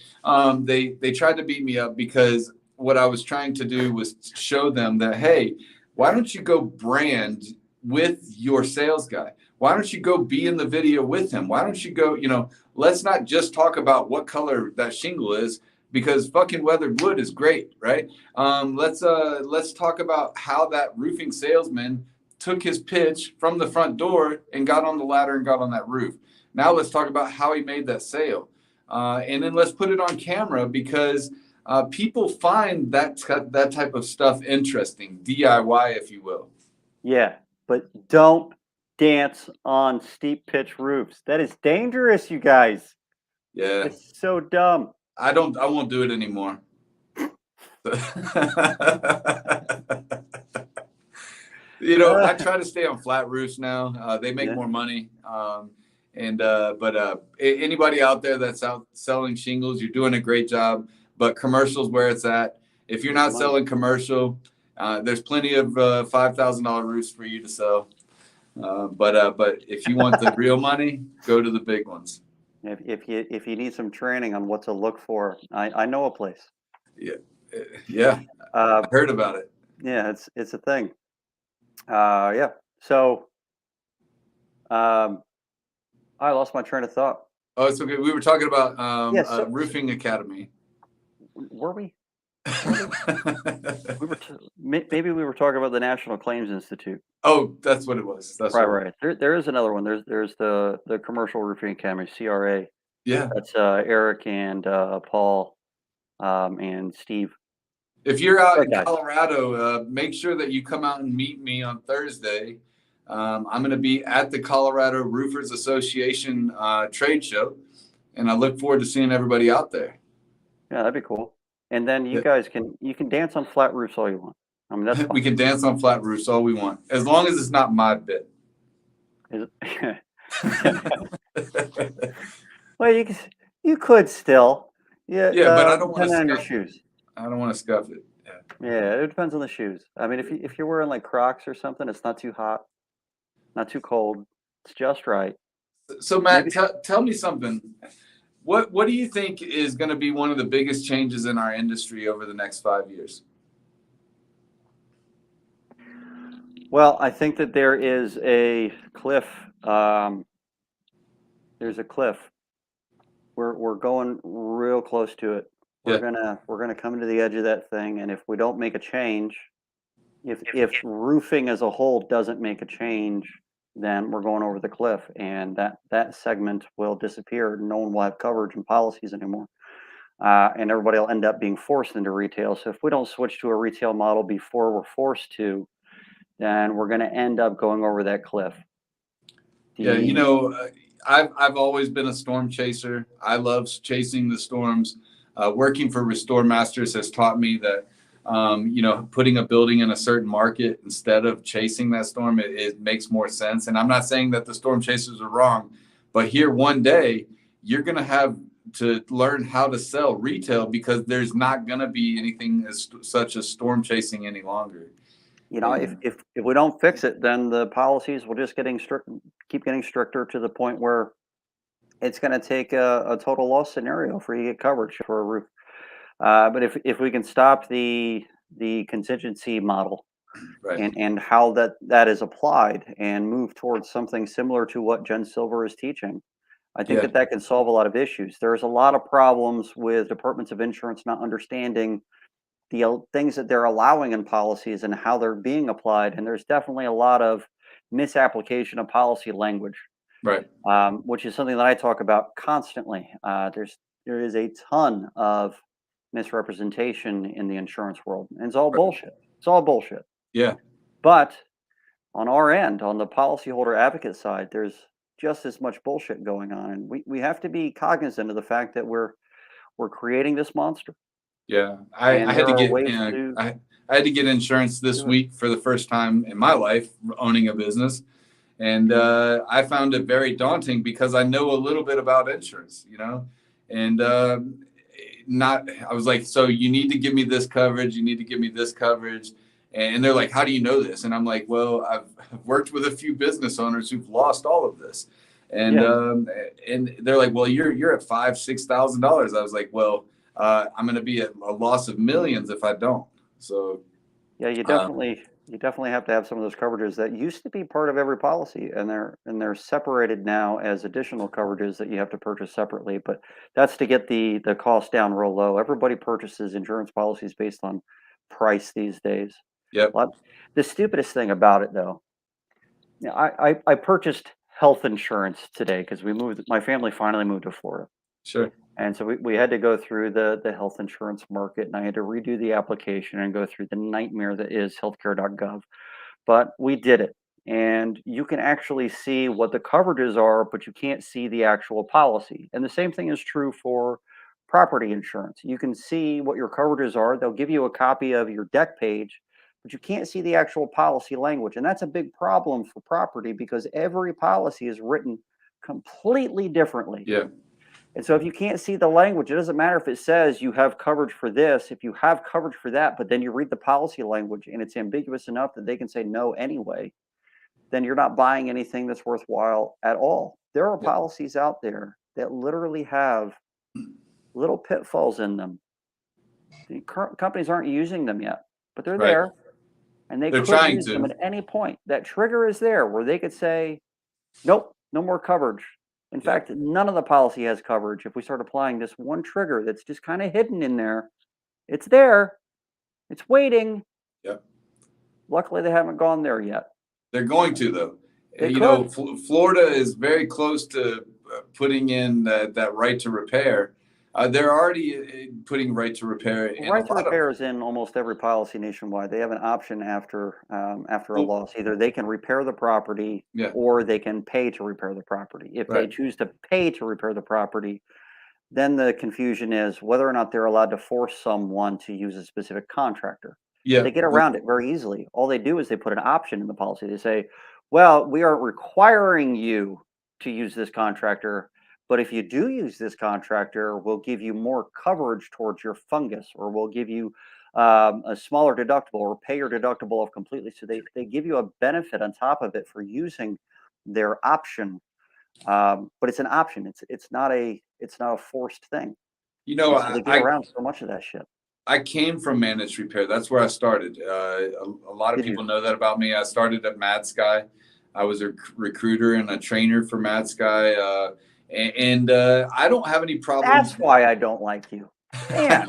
they tried to beat me up because what I was trying to do was show them that, hey, why don't you go brand with your sales guy? Why don't you go be in the video with him? Why don't you go, let's not just talk about what color that shingle is, because fucking weathered wood is great, right? Let's talk about how that roofing salesman took his pitch from the front door and got on the ladder and got on that roof. Now let's talk about how he made that sale, and then let's put it on camera because people find that type of stuff interesting, DIY, if you will. Yeah, but don't dance on steep pitch roofs. That is dangerous, you guys. Yeah, it's so dumb. I won't do it anymore. I try to stay on flat roofs now. They make more money. And anybody out there that's out selling shingles, you're doing a great job. But commercial's where it's at. If you're not selling commercial, there's plenty of $5,000 roofs for you to sell. But if you want the real money, go to the big ones. If you need some training on what to look for, I know a place. Yeah, I heard about it. Yeah, it's a thing. Yeah. So I lost my train of thought. Oh, it's okay. We were talking about Yes. roofing academy. Were we? Maybe we were talking about the National Claims Institute. Oh, that's what it was. That's right. There is another one. There's the Commercial Roofing Academy, CRA. Yeah. That's Eric and Paul and Steve. If you're out in Colorado, make sure that you come out and meet me on Thursday. I'm going to be at the Colorado Roofers Association trade show, and I look forward to seeing everybody out there. Yeah, that'd be cool. And then you guys can dance on flat roofs all you want. I mean, that's fine. We can dance on flat roofs all we want, as long as it's not my bit. Well, you could still. Yeah, but I don't want to on your shoes. I don't want to scuff it. Yeah, it depends on the shoes. I mean, if you're wearing like Crocs or something, it's not too hot, not too cold. It's just right. So Matt, tell me something. What do you think is going to be one of the biggest changes in our industry over the next 5 years? Well, I think that there is a cliff. There's a cliff. We're going real close to it. We're gonna come to the edge of that thing, and if we don't make a change, if roofing as a whole doesn't make a change, then we're going over the cliff, and that segment will disappear. No one will have coverage and policies anymore, and everybody will end up being forced into retail. So if we don't switch to a retail model before we're forced to, then we're going to end up going over that cliff. I've always been a storm chaser. I love chasing the storms. Working for Restore Masters has taught me that, putting a building in a certain market instead of chasing that storm, it makes more sense. And I'm not saying that the storm chasers are wrong, but here one day you're going to have to learn how to sell retail because there's not going to be anything such as storm chasing any longer. If we don't fix it, then the policies will just keep getting stricter to the point where it's going to take a total loss scenario for you to get coverage for a roof. But if we can stop the contingency model, right, and how that is applied and move towards something similar to what Jen Silver is teaching, I think that can solve a lot of issues. There's a lot of problems with departments of insurance not understanding the things that they're allowing in policies and how they're being applied. And there's definitely a lot of misapplication of policy language, right? Which is something that I talk about constantly. There is a ton of misrepresentation in the insurance world, and it's all bullshit. It's all bullshit. Yeah. But on our end, on the policyholder advocate side, there's just as much bullshit going on, and we have to be cognizant of the fact that we're creating this monster. Yeah, I had to get insurance this week for the first time in my life, owning a business, and I found it very daunting because I know a little bit about insurance, and I was like, so you need to give me this coverage, you need to give me this coverage, and they're like, how do you know this? And I'm like, well, I've worked with a few business owners who've lost all of this, and they're like, well, you're at $5,000-6,000. I was like, well, I'm going to be at a loss of millions if I don't. So, yeah, you definitely have to have some of those coverages that used to be part of every policy, and they're separated now as additional coverages that you have to purchase separately. But that's to get the cost down real low. Everybody purchases insurance policies based on price these days. Yep. The stupidest thing about it, though, I purchased health insurance today because my family finally moved to Florida. Sure. And so we had to go through the health insurance market, and I had to redo the application and go through the nightmare that is healthcare.gov. But we did it. And you can actually see what the coverages are, but you can't see the actual policy. And the same thing is true for property insurance. You can see what your coverages are. They'll give you a copy of your deck page, but you can't see the actual policy language. And that's a big problem for property because every policy is written completely differently. Yeah. And so if you can't see the language, it doesn't matter if it says you have coverage for this, if you have coverage for that, but then you read the policy language and it's ambiguous enough that they can say no anyway, then you're not buying anything that's worthwhile at all. There are Yeah. policies out there that literally have little pitfalls in them. The current companies aren't using them yet, but they're Right. there and they They're could trying use them to. at any point. That trigger is there where they could say, nope, no more coverage. In Yeah. fact, none of the policy has coverage. If we start applying this one trigger that's just kind of hidden in there, it's there, it's waiting. Yep. Luckily, they haven't gone there yet. They're going to, though. They You could. know, Florida is very close to putting in that right to repair. They're already putting right to repair in a Right to lot of. repair is in almost every policy nationwide. They have an option after a Well, loss. Either they can repair the property yeah. or they can pay to repair the property. If they Right. choose to pay to repair the property, then the confusion is whether or not they're allowed to force someone to use a specific contractor. Yeah. They get around it very easily. All they do is they put an option in the policy. They say, well, we aren't requiring you to use this contractor, but if you do use this contractor, we'll give you more coverage towards your fungus, or we'll give you a smaller deductible, or pay your deductible off completely. So they give you a benefit on top of it for using their option. But it's an option. It's not a forced thing. You know, And so they get around so much of that shit. I came from managed repair. That's where I started. A lot of Did you? people know that about me. I started at Mad Sky. I was a recruiter and a trainer for Mad Sky. And I don't have any problems. That's why I don't like you. Man,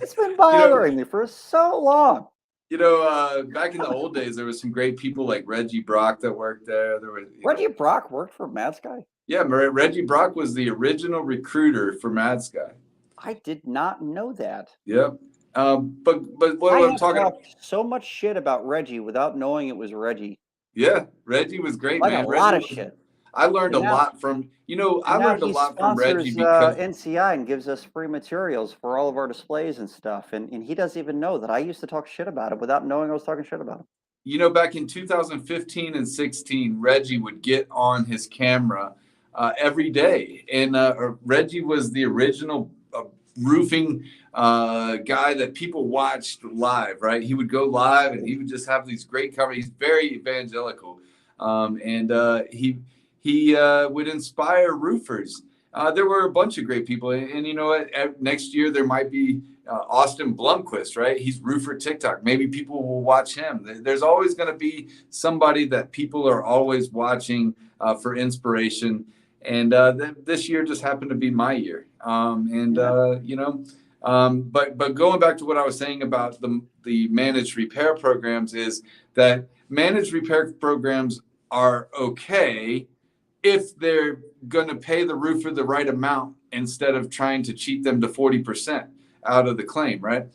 it's been You know, bothering me for so long. back in the old days, there was some great people like Reggie Brock that worked there. There was Reggie Brock worked for Mad Sky? Yeah, Reggie Brock was the original recruiter for Mad Sky. I did not know that. Yep. But what I I'm have talking about, talked so much shit about Reggie without knowing it was Reggie. yeah, Reggie was great, Like man. a lot of Reggie shit. I learned a And now, lot from, I and now learned a he lot from Reggie sponsors because, NCI and gives us free materials for all of our displays and stuff. And he doesn't even know that I used to talk shit about him without knowing I was talking shit about him. back in 2015 and 16, Reggie would get on his camera every day. And Reggie was the original roofing guy that people watched live, right? He would go live and he would just have these great covers. He's very evangelical. And he would inspire roofers. There were a bunch of great people. And you know what? Next year, there might be Austin Blumquist, right? He's roofer TikTok. Maybe people will watch him. There's always going to be somebody that people are always watching for inspiration. And this year just happened to be my year. But going back to what I was saying about the managed repair programs is that managed repair programs are okay if they're going to pay the roofer the right amount instead of trying to cheat them to 40% out of the claim, right?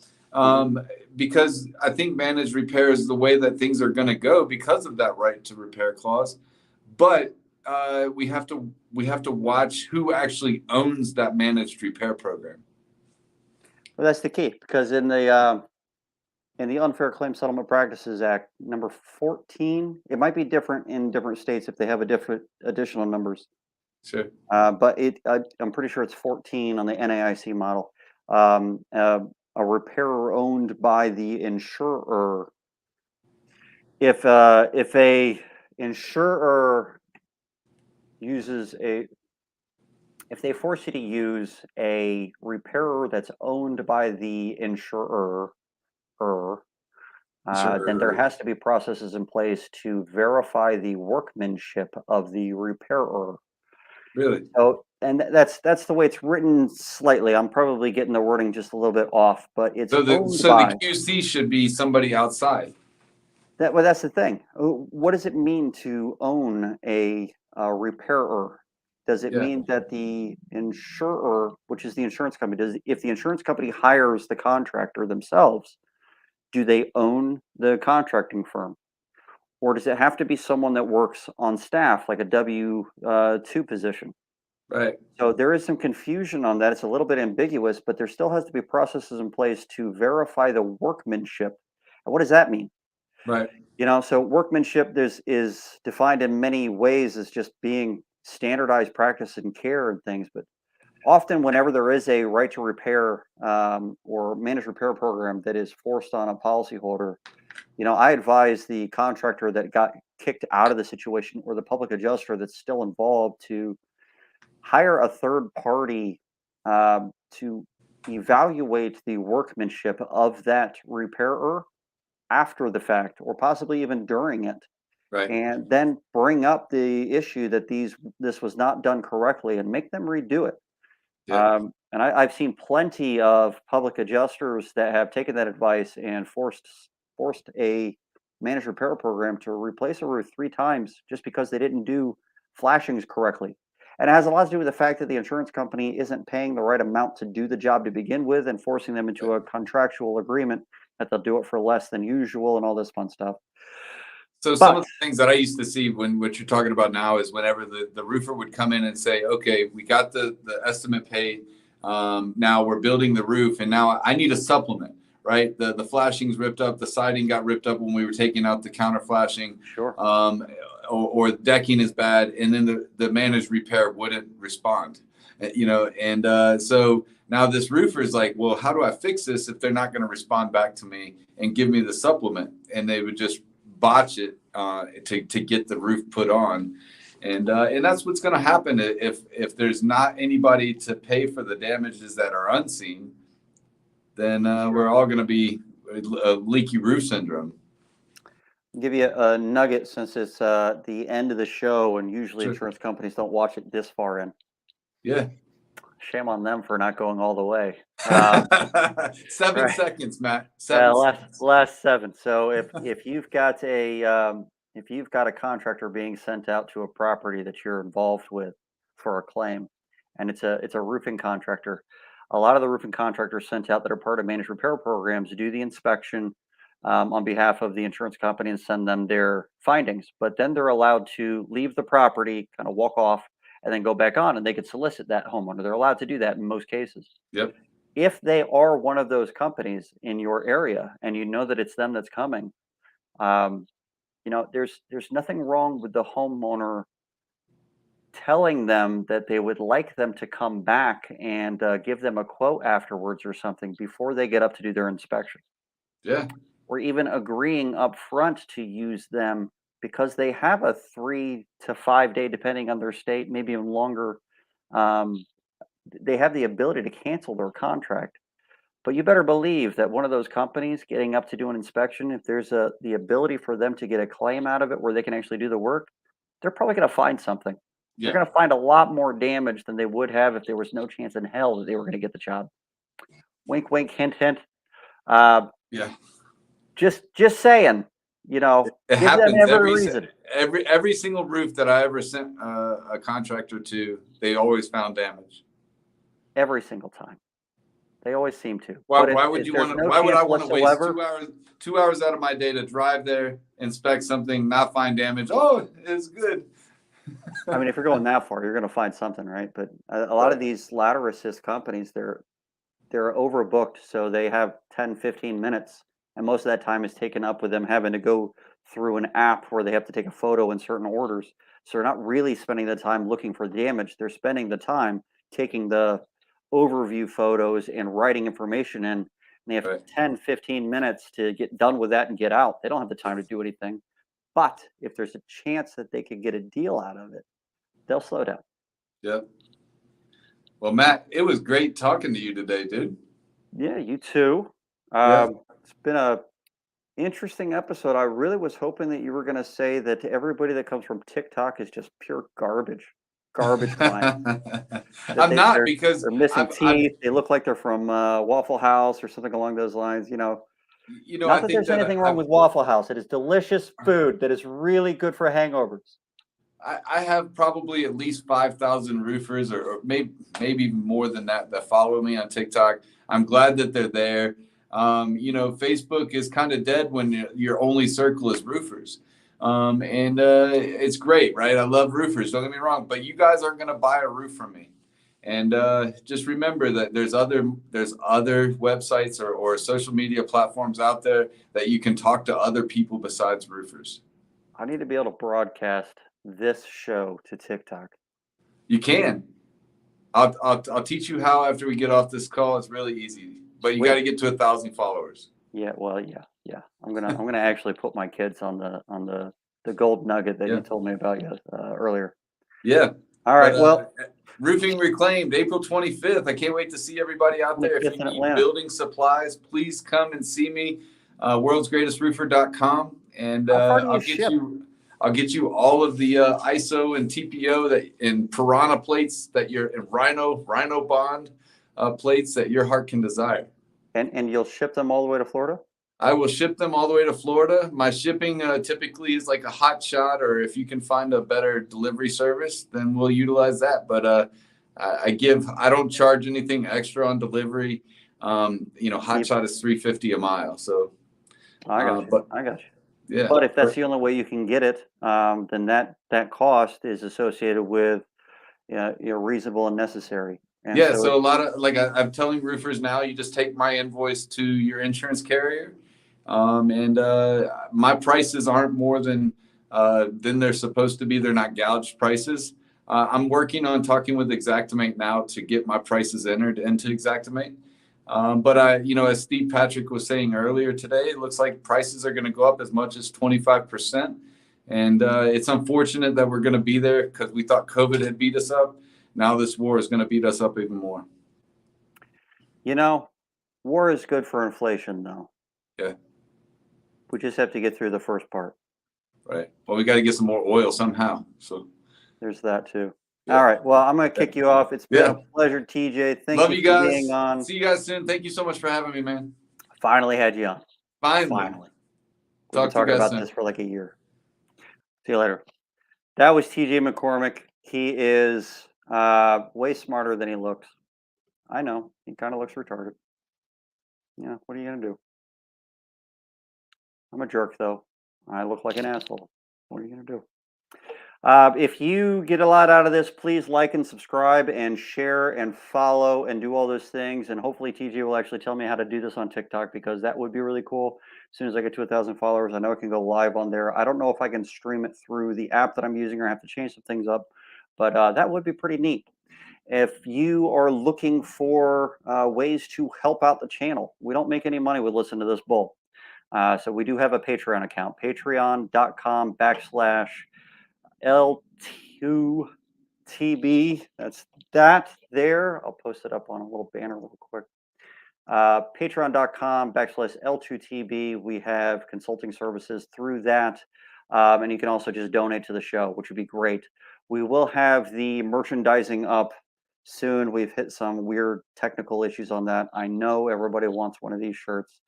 Because I think managed repair is the way that things are going to go because of that right to repair clause. But we have to watch who actually owns that managed repair program. Well, that's the key, because in the Unfair Claim Settlement Practices Act, number 14, it might be different in different states if they have a different additional numbers. Sure. But I'm pretty sure it's 14 on the NAIC model. A repairer owned by the insurer. If a insurer if they force you to use a repairer that's owned by the insurer, then there has to be processes in place to verify the workmanship of the repairer. Really? So, and that's the way it's written slightly. I'm probably getting the wording just a little bit off, but it's owned by. The QC should be somebody outside. Well, that's the thing. What does it mean to own a repairer? Does it mean that the insurer, which is the insurance company, if the insurance company hires the contractor themselves, do they own the contracting firm? Or does it have to be someone that works on staff, like a W-2 position? Right. So there is some confusion on that. It's a little bit ambiguous, but there still has to be processes in place to verify the workmanship. And what does that mean? Right. So workmanship is defined in many ways as just being standardized practice and care and things. But often, whenever there is a right to repair or managed repair program that is forced on a policyholder, I advise the contractor that got kicked out of the situation or the public adjuster that's still involved to hire a third party to evaluate the workmanship of that repairer after the fact, or possibly even during it, Right. and then bring up the issue that this was not done correctly and make them redo it. Yeah. And I've seen plenty of public adjusters that have taken that advice and forced a managed repair program to replace a roof 3 times just because they didn't do flashings correctly. And it has a lot to do with the fact that the insurance company isn't paying the right amount to do the job to begin with and forcing them into a contractual agreement that they'll do it for less than usual and all this fun stuff. So some But of the things that I used to see when what you're talking about now is whenever the roofer would come in and say, okay, we got the estimate paid. Now we're building the roof and now I need a supplement, right? The flashings ripped up, the siding got ripped up when we were taking out the counter flashing, sure, or decking is bad. And then the managed repair wouldn't respond, so now this roofer is like, well, how do I fix this if they're not going to respond back to me and give me the supplement? And they would just botch it to get the roof put on, and that's what's going to happen if there's not anybody to pay for the damages that are unseen. Then we're all going to be leaky roof syndrome. I'll give you a nugget since it's the end of the show, and usually Sure. insurance companies don't watch it this far in. Yeah. Shame on them for not going all the way. 7 right. seconds, Matt. 7 seconds. Last 7. So if you've got a contractor being sent out to a property that you're involved with for a claim, and it's a roofing contractor, a lot of the roofing contractors sent out that are part of managed repair programs do the inspection on behalf of the insurance company and send them their findings. But then they're allowed to leave the property, kind of walk off, and then go back on, and they could solicit that homeowner. They're allowed to do that in most cases. Yep. If they are one of those companies in your area and you know that it's them that's coming, there's nothing wrong with the homeowner telling them that they would like them to come back and give them a quote afterwards or something before they get up to do their inspection. Yeah. Or even agreeing up front to use them because they have a 3 to 5 day, depending on their state, maybe even longer. They have the ability to cancel their contract. But you better believe that one of those companies getting up to do an inspection, if there's the ability for them to get a claim out of it where they can actually do the work, they're probably going to find something. Yeah. They're going to find a lot more damage than they would have if there was no chance in hell that they were going to get the job. Wink, wink, hint, hint. Yeah. Just saying. It give happens them every reason. Every single roof that I ever sent a contractor to, they always found damage. Every single time. They always seem to. Why would I want to waste 2 hours out of my day to drive there, inspect something, not find damage? Oh, it's good. I mean, if you're going that far, you're going to find something, right? But a lot of these ladder assist companies, they're overbooked, so they have 10, 15 minutes, and most of that time is taken up with them having to go through an app where they have to take a photo in certain orders. So they're not really spending the time looking for damage. They're spending the time taking the overview photos and writing information in. And they have 10, 15 minutes to get done with that and get out. They don't have the time to do anything. But if there's a chance that they could get a deal out of it, they'll slow down. Yep. Well, Matt, it was great talking to you today, dude. Yeah, you too. Yeah. It's been a interesting episode. I really was hoping that you were going to say that everybody that comes from TikTok is just pure garbage clients. I'm not, because they're missing teeth. They look like they're from Waffle House or something along those lines. Not that there's anything wrong with Waffle House. It is delicious food that is really good for hangovers. I have probably at least 5,000 roofers or maybe more than that follow me on TikTok. I'm glad that they're there. Facebook is kind of dead when your only circle is roofers. And it's great, right? I love roofers, don't get me wrong, but you guys aren't going to buy a roof from me. And just remember that there's other websites or social media platforms out there that you can talk to other people besides roofers. I need to be able to broadcast this show to TikTok. You can. I'll teach you how after we get off this call. It's really easy, but you got to get to 1,000 followers. Yeah, well, yeah. I'm gonna actually put my kids on the gold nugget that you told me about earlier. Yeah. All right. Well, Roofing Reclaimed, April 25th. I can't wait to see everybody out there. If you need Atlanta. building supplies, please come and see me. worldsgreatest.roofer.com, and How far do you I'll ship? get you all of the ISO and TPO and Piranha plates that your and Rhino Bond plates that your heart can desire. And you'll ship them all the way to Florida? I will ship them all the way to Florida. My shipping typically is like a hot shot, or if you can find a better delivery service, then we'll utilize that. But I don't charge anything extra on delivery. Hot shot is $3.50 a mile. So I got you. I got you. Yeah. But if that's the only way you can get it, then that cost is associated with reasonable and necessary. And yeah. So a lot of I'm telling roofers now, you just take my invoice to your insurance carrier. And my prices aren't more than they're supposed to be. They're not gouged prices. I'm working on talking with Xactimate now to get my prices entered into Xactimate. But as Steve Patrick was saying earlier today, it looks like prices are going to go up as much as 25%. And it's unfortunate that we're going to be there because we thought COVID had beat us up. Now this war is going to beat us up even more. War is good for inflation, though. Yeah. We just have to get through the first part. Right. Well, we got to get some more oil somehow. So there's that too. Yeah. All right. Well, I'm going to kick you off. It's been a pleasure, TJ. Love you guys. For being on. See you guys soon. Thank you so much for having me, man. Finally had you on. Finally. We've been talking about this for like a year. See you later. That was TJ McCormack. He is way smarter than he looks. I know. He kind of looks retarded. Yeah, what are you going to do? I'm a jerk, though. I look like an asshole. What are you going to do? If you get a lot out of this, please like and subscribe and share and follow and do all those things. And hopefully TJ will actually tell me how to do this on TikTok, because that would be really cool. As soon as I get to 1,000 followers, I know I can go live on there. I don't know if I can stream it through the app that I'm using or have to change some things up, but that would be pretty neat. If you are looking for ways to help out the channel, we don't make any money with listening to this bull. So we do have a Patreon account, patreon.com/L2TB. That's that there. I'll post it up on a little banner real quick. Patreon.com/L2TB. We have consulting services through that. And you can also just donate to the show, which would be great. We will have the merchandising up soon. We've hit some weird technical issues on that. I know everybody wants one of these shirts.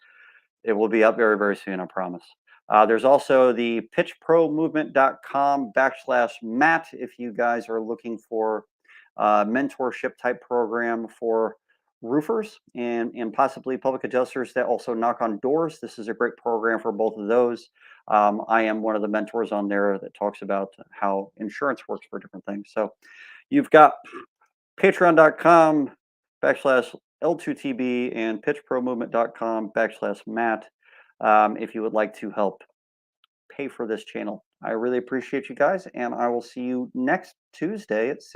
It will be up very, very soon, I promise. There's also the pitchpromovement.com/Matt if you guys are looking for mentorship type program for roofers and possibly public adjusters that also knock on doors. This is a great program for both of those. I am one of the mentors on there that talks about how insurance works for different things. So you've got patreon.com/L2TB and pitchpromovement.com/Matt if you would like to help pay for this channel. I really appreciate you guys, and I will see you next Tuesday at 6.